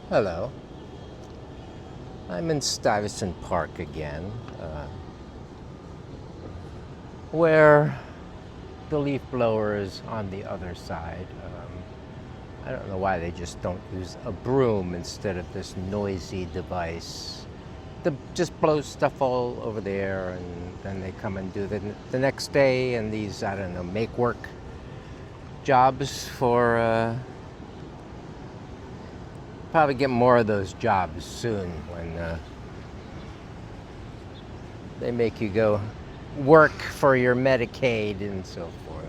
Hello. I'm in Stuyvesant Park again, where the leaf blower is on the other side. I don't know why they just don't use a broom instead of this noisy device that just blows stuff all over the air, and then they come and do the next day, and these, I don't know, make work jobs for probably get more of those jobs soon when they make you go work for your Medicaid and so forth.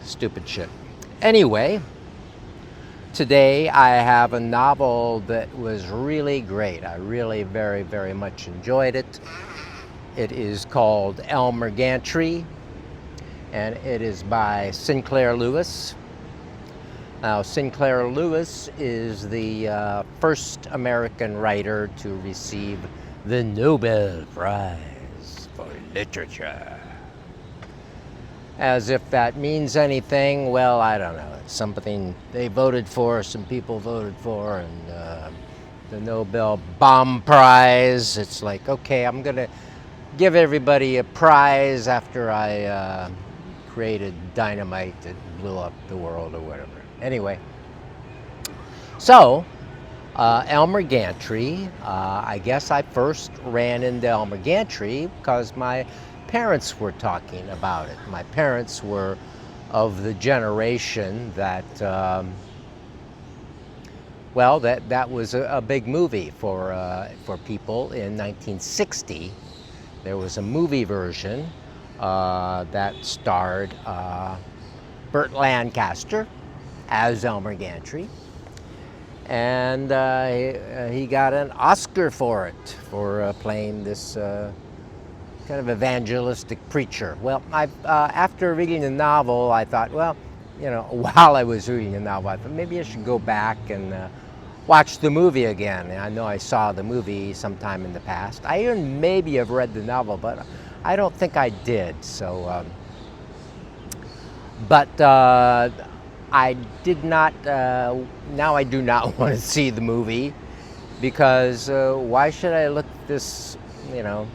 Stupid shit. Anyway, today I have a novel that was really great. I really very, very much enjoyed it. It is called Elmer Gantry, and it is by Sinclair Lewis. Now, Sinclair Lewis is the first American writer to receive the Nobel Prize for Literature. As if that means anything, well, I don't know. It's something they voted for, some people voted for, and the Nobel Bomb Prize. It's like, okay, I'm going to give everybody a prize after I created dynamite that blew up the world or whatever. Anyway, so Elmer Gantry, I guess I first ran into Elmer Gantry because my parents were talking about it. My parents were of the generation that, well, that was a big movie for people in 1960. There was a movie version that starred Bert Lancaster as Elmer Gantry, and he got an Oscar for it, for playing this kind of evangelistic preacher. Well, after reading the novel, I thought, well, you know, while I was reading the novel, I thought maybe I should go back and watch the movie again. And I know I saw the movie sometime in the past. I even maybe have read the novel, but I don't think I did. So, I did not, now I do not want to see the movie, because why should I look at this, you know,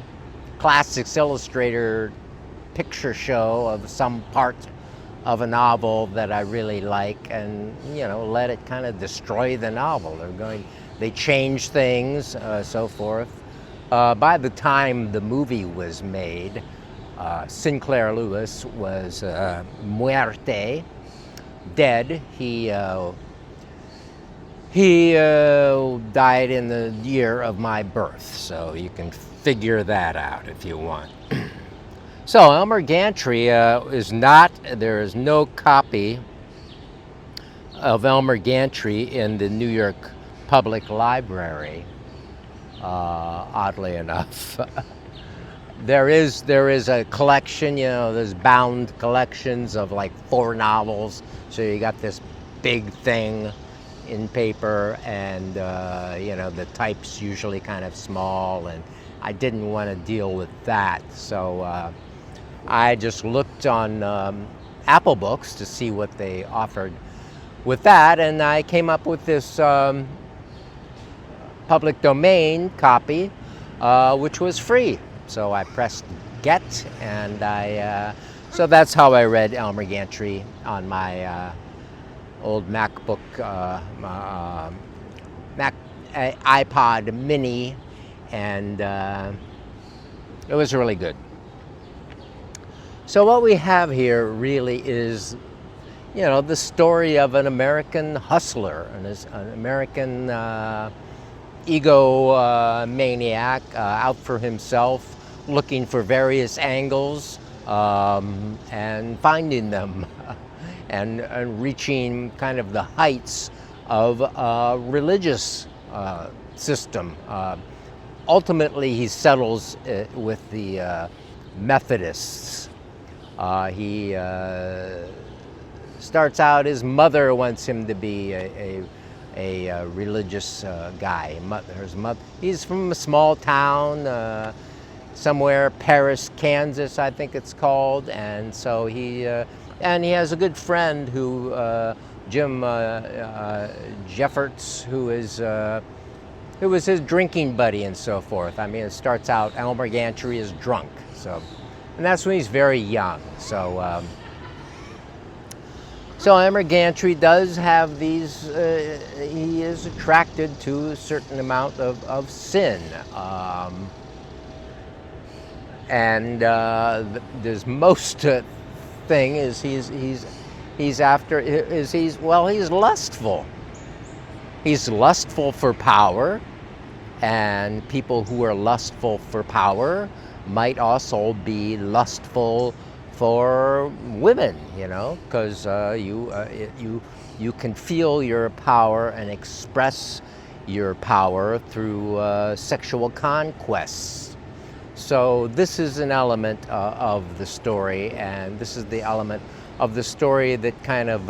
Classics Illustrator picture show of some part of a novel that I really like and, you know, let it kind of destroy the novel. They change things, so forth. By the time the movie was made, Sinclair Lewis was muerte, dead. He died in the year of my birth, so you can figure that out if you want. So Elmer Gantry there is no copy of Elmer Gantry in the New York Public Library, oddly enough. There is a collection, you know, there's bound collections of like 4 novels. So you got this big thing in paper, and you know, the type's usually kind of small, and I didn't want to deal with that. So I just looked on Apple Books to see what they offered with that, and I came up with this public domain copy, which was free. So I pressed get, and so that's how I read Elmer Gantry on my old MacBook, iPod Mini, and it was really good. So what we have here really is, you know, the story of an American hustler, an American egomaniac out for himself, looking for various angles and finding them and reaching kind of the heights of a religious system. Ultimately, he settles with the Methodists. He starts out, his mother wants him to be a religious guy. He's from a small town, somewhere, Paris, Kansas, I think it's called, and so he has a good friend who Jim Jeffords, who was his drinking buddy and so forth. I mean, it starts out Elmer Gantry is drunk, so, and that's when he's very young. So, so Elmer Gantry does have these. He is attracted to a certain amount of sin, and his most thing is he's lustful. He's lustful for power, and people who are lustful for power might also be lustful for women, you know, because you can feel your power and express your power through sexual conquests. So this is an element of the story, and this is the element of the story that kind of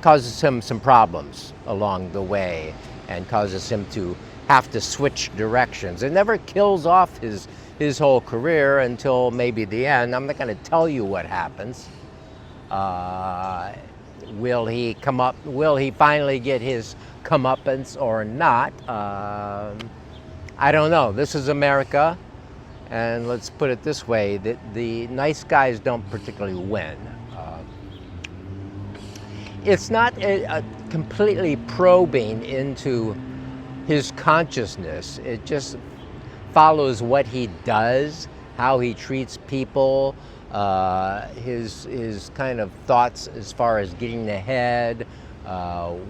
causes him some problems along the way and causes him to have to switch directions. It never kills off his whole career until maybe the end. I'm not going to tell you what happens. Will he finally get his comeuppance or not? I don't know. This is America, and let's put it this way, that the nice guys don't particularly win. It's not completely probing into his consciousness. It just follows what he does, how he treats people, his kind of thoughts as far as getting ahead,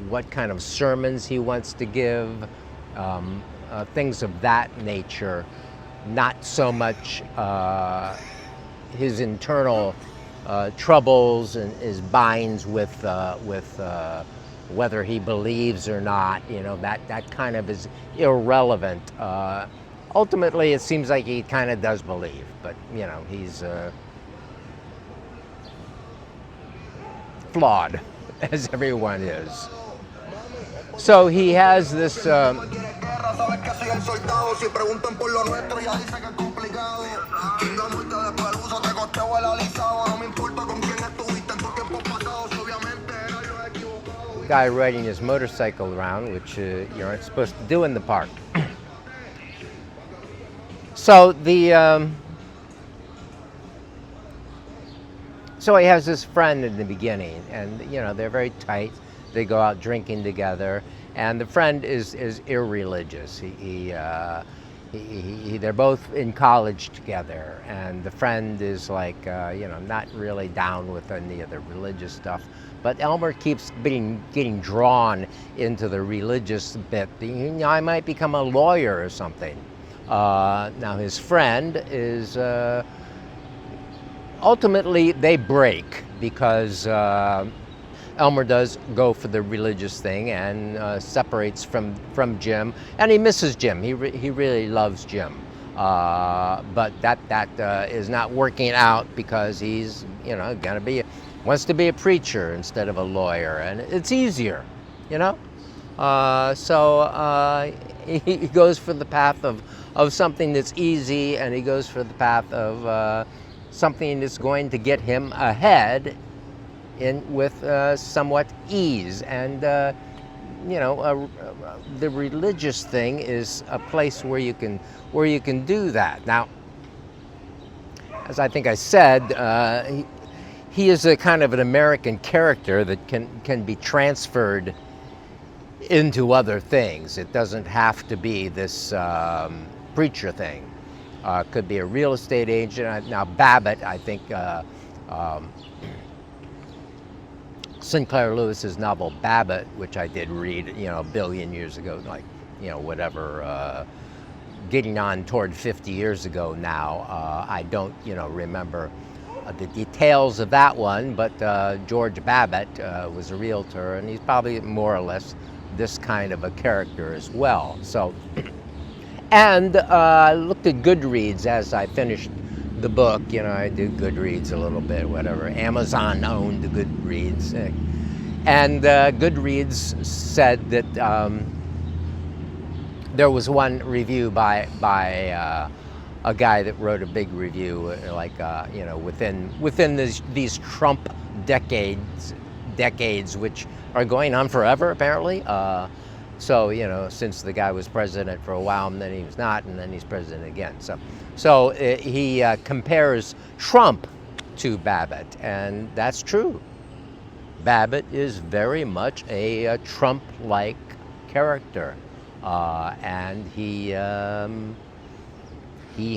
what kind of sermons he wants to give, things of that nature. Not so much his internal troubles and his binds with whether he believes or not. You know, that kind of is irrelevant. Ultimately, it seems like he kind of does believe, but you know, he's flawed, as everyone is. So he has this. Guy riding his motorcycle around, which you aren't supposed to do in the park. So so he has this friend in the beginning, and you know, they're very tight. They go out drinking together, and the friend is irreligious. They're both in college together, and the friend is like you know, not really down with any of the religious stuff. But Elmer keeps getting drawn into the religious bit. You know, I might become a lawyer or something. Now his friend is ultimately they break because Elmer does go for the religious thing and separates from Jim, and he misses Jim. He really loves Jim, but that is not working out because he's, you know, wants to be a preacher instead of a lawyer, and it's easier, you know. So he goes for the path of something that's easy, and he goes for the path of something that's going to get him ahead with somewhat ease. And you know, the religious thing is a place where you can do that. Now, as I think I said, he is a kind of an American character that can be transferred into other things. It doesn't have to be this preacher thing. It could be a real estate agent. Now Babbitt, I think Sinclair Lewis's novel Babbitt, which I did read, you know, a billion years ago, like, you know, whatever, getting on toward 50 years ago now. I don't, you know, remember the details of that one, but George Babbitt was a realtor, and he's probably more or less this kind of a character as well. So, and I looked at Goodreads as I finished the book. You know, I did Goodreads a little bit, whatever. Amazon owned Goodreads, and Goodreads said that there was one review by a guy that wrote a big review, like you know, within these Trump decades, which are going on forever, apparently. So, you know, since the guy was president for a while, and then he was not, and then he's president again. So he compares Trump to Babbitt, and that's true. Babbitt is very much a Trump-like character, and he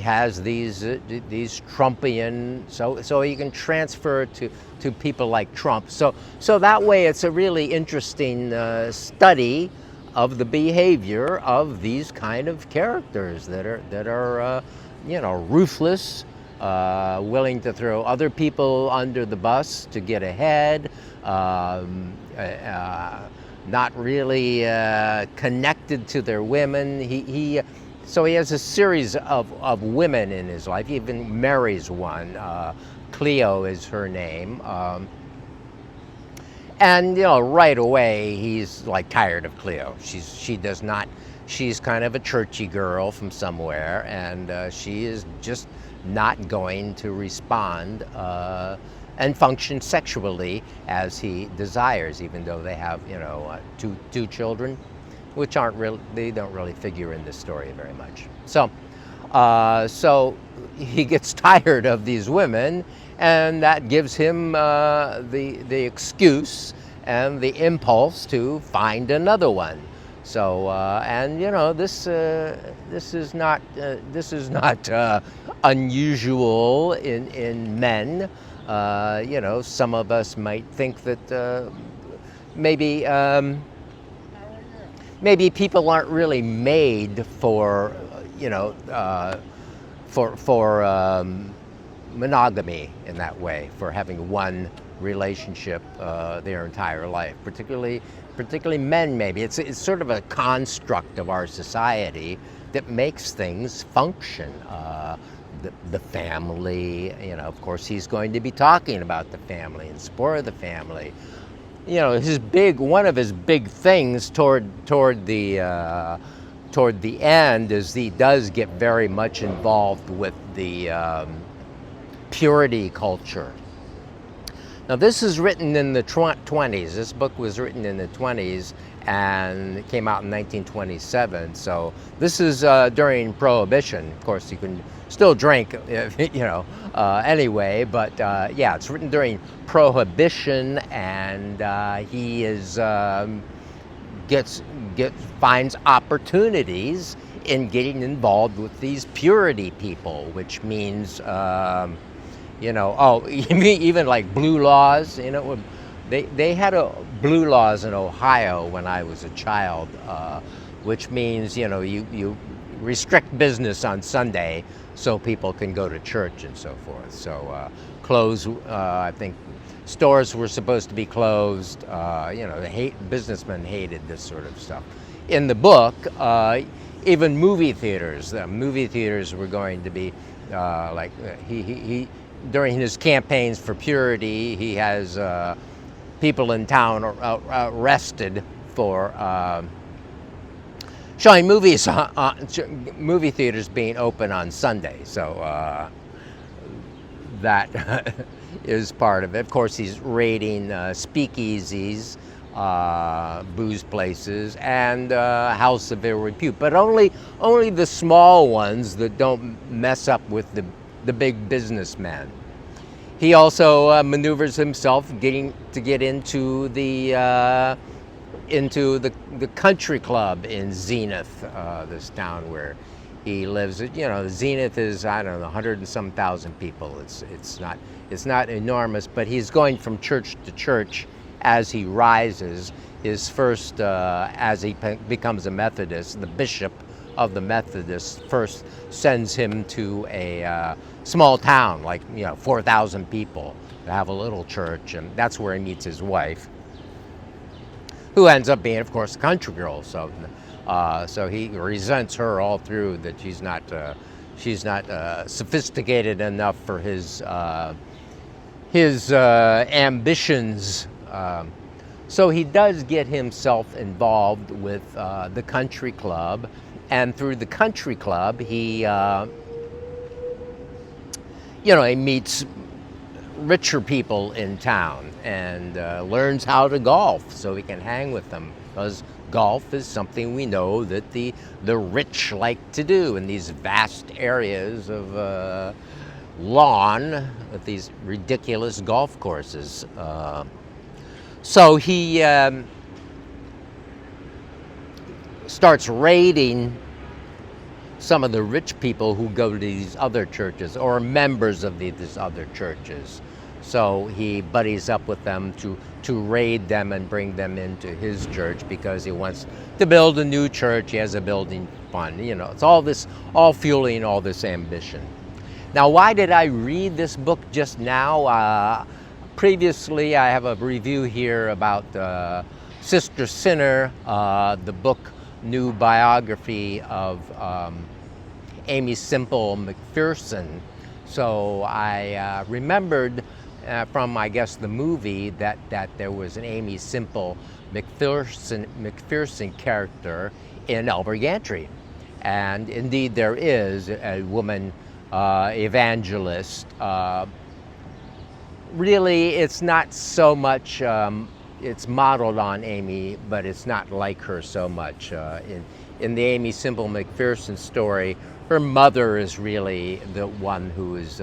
has these Trumpian, so he can transfer it to people like Trump. So that way, it's a really interesting study of the behavior of these kind of characters that are you know, ruthless, willing to throw other people under the bus to get ahead, not really connected to their women. So he has a series of women in his life. He even marries one. Cleo is her name. And, you know, right away, he's like tired of Cleo. She's kind of a churchy girl from somewhere, and she is just not going to respond and function sexually as he desires, even though they have, you know, two children, which they don't really figure in this story very much. So he gets tired of these women, and that gives him the excuse and the impulse to find another one. So and you know, this is not unusual in men. You know, some of us might think that maybe people aren't really made for, you know, for monogamy in that way, for having one relationship their entire life. Particularly men, maybe. It's sort of a construct of our society that makes things function. The family, you know, of course, he's going to be talking about the family and support of the family. You know, one of his big things toward the end is he does get very much involved with the purity culture. Now, this is written in the 20s. This book was written in the 20s and it came out in 1927. So this is during Prohibition. Of course, you can still drink, you know, anyway. But yeah, it's written during Prohibition, and he finds opportunities in getting involved with these purity people, which means. You know, even like blue laws, you know, they had blue laws in Ohio when I was a child, which means, you know, you restrict business on Sunday so people can go to church and so forth. So I think stores were supposed to be closed. You know, businessmen hated this sort of stuff. In the book, even movie theaters were going to be like he during his campaigns for purity, he has people in town arrested for showing movies, movie theaters being open on Sunday. So that is part of it. Of course, he's raiding speakeasies, booze places, and house of ill repute, but only the small ones that don't mess up with the big businessmen. He also maneuvers himself to get into the country club in Zenith, this town where he lives. You know, Zenith is, I don't know, 100 and some thousand people. It's not enormous, but he's going from church to church as he rises. His first, as he becomes a Methodist, the bishop of the Methodists first sends him to a small town, like, you know, 4,000 people, to have a little church, and that's where he meets his wife, who ends up being, of course, a country girl. So he resents her all through, that she's not sophisticated enough for his ambitions. So he does get himself involved with the country club, and through the country club, he, you know, he meets richer people in town and learns how to golf so he can hang with them, because golf is something we know that the rich like to do in these vast areas of lawn with these ridiculous golf courses. So he starts raiding some of the rich people who go to these other churches or members of these other churches. So he buddies up with them to raid them and bring them into his church because he wants to build a new church. He has a building fund. You know, it's all fueling all this ambition. Now, why did I read this book just now? Previously, I have a review here about Sister Sinner, the book, new biography of Aimee Semple McPherson. So I remembered from, I guess, the movie that there was an Aimee Semple McPherson character in Elmer Gantry. And indeed there is a woman evangelist. Really, it's not so much, it's modeled on Aimee, but it's not like her so much. In the Aimee Semple McPherson story, her mother is really the one who is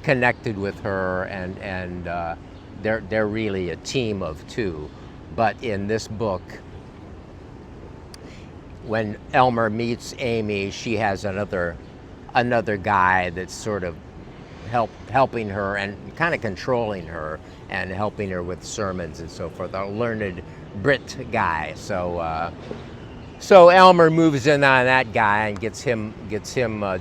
connected with her, and they're really a team of two. But in this book, when Elmer meets Aimee, she has another guy that's sort of helping her and kind of controlling her and helping her with sermons and so forth. A learned Brit guy. So Elmer moves in on that guy and gets him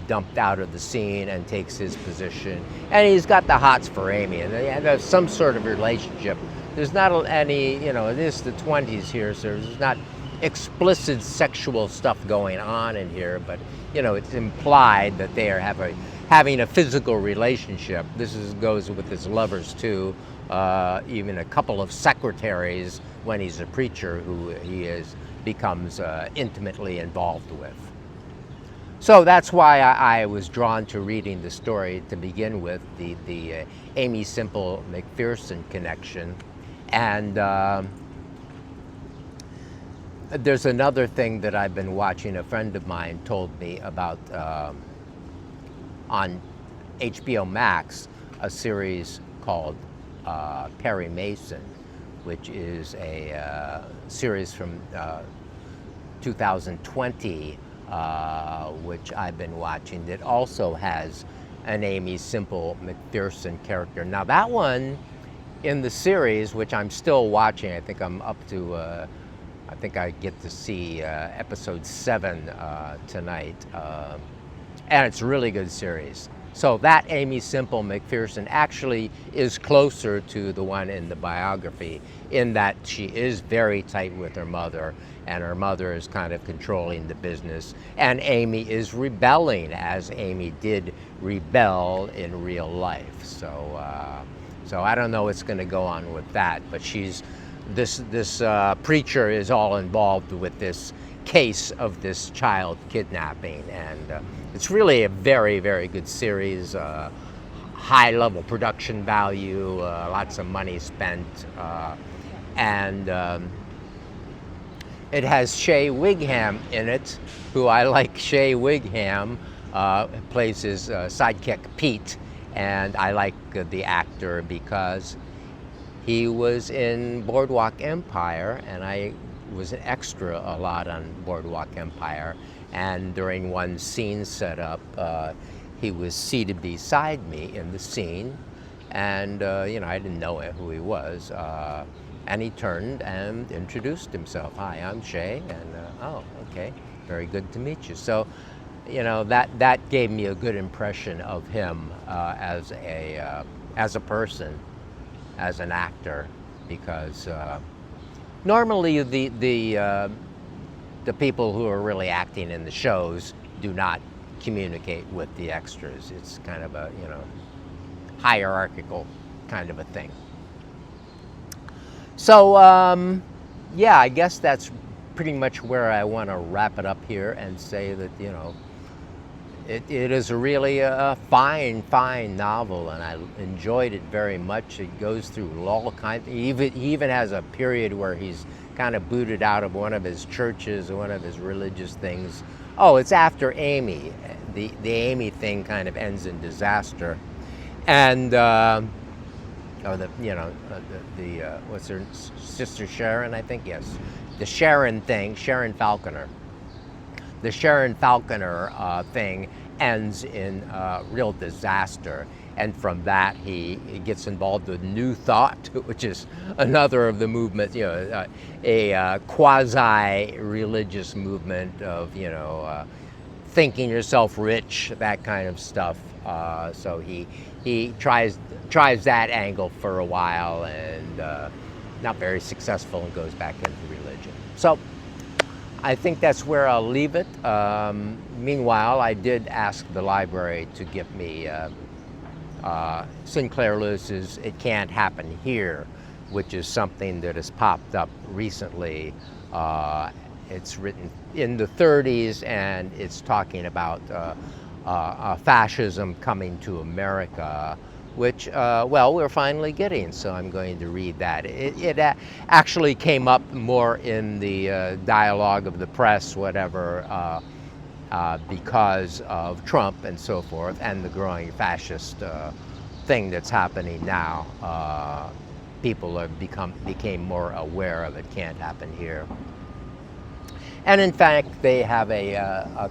dumped out of the scene and takes his position. And he's got the hots for Aimee, and there's some sort of relationship. There's not any, you know, it is the 20s here, so there's not explicit sexual stuff going on in here, but you know, it's implied that they are having a physical relationship. This goes with his lovers too, even a couple of secretaries when he's a preacher who he becomes intimately involved with. So that's why I was drawn to reading the story to begin with, the Aimee Semple McPherson connection. And there's another thing that I've been watching. A friend of mine told me about on HBO MAX, a series called Perry Mason, which is a series from 2020, which I've been watching, that also has an Aimee Semple McPherson character. Now that one in the series, which I'm still watching, I think I'm up to, I think I get to see episode 7 tonight, and it's a really good series. So that Aimee Semple McPherson actually is closer to the one in the biography, in that she is very tight with her mother, and her mother is kind of controlling the business, and Aimee is rebelling as Aimee did rebel in real life. So I don't know what's going to go on with that, but this preacher is all involved with this case of this child kidnapping, and it's really a very, very good series. High level production value, lots of money spent, and it has Shea Whigham in it, who I like. Shea Whigham plays his sidekick Pete, and I like the actor because he was in Boardwalk Empire, and I was an extra a lot on Boardwalk Empire, and during one scene setup, he was seated beside me in the scene, and you know, I didn't know who he was, and he turned and introduced himself. Hi, I'm Shea, and oh, okay, very good to meet you. So, you know, that gave me a good impression of him as a person, as an actor, because normally the people who are really acting in the shows do not communicate with the extras. It's kind of a, you know, hierarchical kind of a thing. So yeah, I guess that's pretty much where I want to wrap it up here and say that, you know, It is really a fine, fine novel, and I enjoyed it very much. It goes through all kinds. He even has a period where he's kind of booted out of one of his churches, one of his religious things. Oh, it's after Aimee. The Aimee thing kind of ends in disaster, and what's her sister Sharon? I think, yes, the Sharon thing, Sharon Falconer. The Sharon Falconer thing ends in real disaster, and from that he gets involved with New Thought, which is another of the movements, a quasi-religious movement of thinking yourself rich, that kind of stuff. So he tries that angle for a while, and not very successful, and goes back into religion. So I think that's where I'll leave it. Meanwhile, I did ask the library to give me Sinclair Lewis's "It Can't Happen Here," which is something that has popped up recently. It's written in the 30s, and it's talking about fascism coming to America, which, well, we're finally getting, so I'm going to read that. It actually came up more in the dialogue of the press, whatever, because of Trump and so forth, and the growing fascist thing that's happening now. People have became more aware of it can't happen here. And in fact, they have a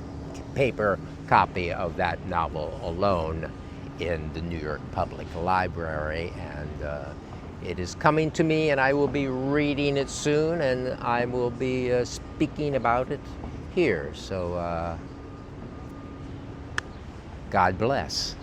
paper copy of that novel alone in the New York Public Library, and it is coming to me, and I will be reading it soon, and I will be speaking about it here. So God bless.